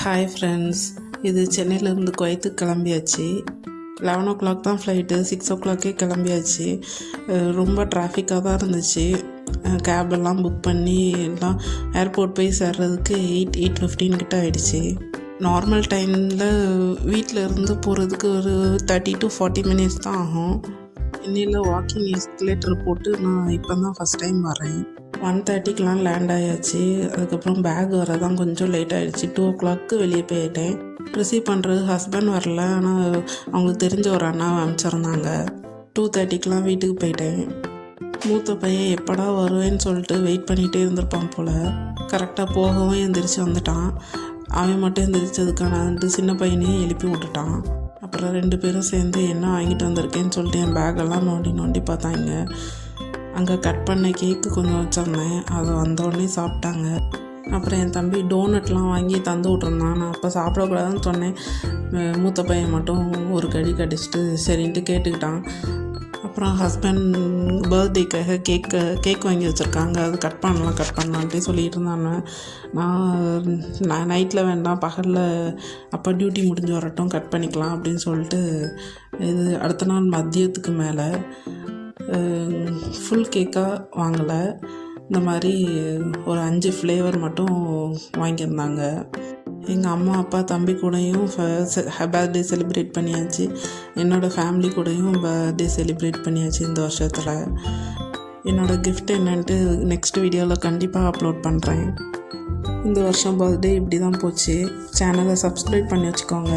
Hi friends, இது சென்னையிலேருந்து குவைத்துக்கு கிளம்பியாச்சு. 11 o'clock தான் ஃப்ளைட்டு. 6 o'clock கிளம்பியாச்சு. ரொம்ப டிராஃபிக்காக தான் இருந்துச்சு. கேபெல்லாம் புக் பண்ணி எல்லாம் ஏர்போர்ட் போய் சேர்றதுக்கு 8:15 கிட்ட ஆகிடுச்சு. நார்மல் டைமில் வீட்டில் இருந்து போகிறதுக்கு ஒரு 30 to 40 minutes தான் ஆகும். இன்னில் வாக்கிங் எஸ்கலேட்டர் போட்டு நான் இப்போ தான் ஃபஸ்ட் டைம் வரேன். 1:30 லேண்ட் ஆயாச்சு. அதுக்கப்புறம் பேக் வர தான் கொஞ்சம் லேட் ஆகிடுச்சு. 2 o'clock வெளியே போயிட்டேன். ரிசீவ் பண்ணுறது ஹஸ்பண்ட் வரல, ஆனால் அவங்களுக்கு தெரிஞ்ச ஒரு அண்ணாவை அனுப்பிச்சிருந்தாங்க. 2:30 வீட்டுக்கு போயிட்டேன். மூத்த பையன் எப்படா வருவேன்னு சொல்லிட்டு வெயிட் பண்ணிகிட்டே இருந்திருப்பான் போல். கரெக்டாக போகவும் எந்திரிச்சு வந்துட்டான். அவன் மட்டும் எந்திரிச்சதுக்கான சின்ன பையனையும் எழுப்பி விட்டுட்டான். அப்புறம் 2 பேரும் சேர்ந்து என்ன வாங்கிட்டு வந்திருக்கேன்னு சொல்லிட்டு என் பேக்கெல்லாம் நோண்டி பார்த்தாங்க. அங்கே கட் பண்ண கேக்கு கொஞ்சம் வச்சுருந்தேன், அதை வந்தோடனே சாப்பிட்டாங்க. அப்புறம் என் தம்பி டோனட்லாம் வாங்கி தந்து விட்ருந்தான். நான் அப்போ சாப்பிடக்கூடாதுன்னு சொன்னேன். மூத்த பையன் மட்டும் ஒரு கடி கடிச்சிட்டு சரின்ட்டு கேட்டுக்கிட்டான். அப்புறம் ஹஸ்பண்ட் பர்த்டேக்காக கேக் வாங்கி வச்சுருக்காங்க, அது கட் பண்ணலான்ட்டே சொல்லிகிட்டு இருந்தாங்க. நான் நைட்டில் வேண்டாம், பகலில் அப்போ டியூட்டி முடிஞ்சு வரட்டும், கட் பண்ணிக்கலாம் அப்படின்னு சொல்லிட்டு இது அடுத்த நாள் மதியத்துக்கு மேலே ஃபுல் கேக்காக வாங்கலை. இந்த மாதிரி ஒரு 5 ஃப்ளேவர் மட்டும் வாங்கியிருந்தாங்க. எங்கள் அம்மா அப்பா தம்பி கூடயும் பர்த்டே செலிப்ரேட் பண்ணியாச்சு. என்னோடய ஃபேமிலி கூடயும் பர்த்டே செலிப்ரேட் பண்ணியாச்சு இந்த வருஷத்தில். என்னோடய கிஃப்ட் என்னன்ட்டு நெக்ஸ்ட் வீடியோவில் கண்டிப்பாக அப்லோட் பண்ணுறேன். இந்த வருஷம் பர்த்டே இப்படி தான் போச்சு. சேனலை சப்ஸ்கிரைப் பண்ணி வச்சுக்கோங்க.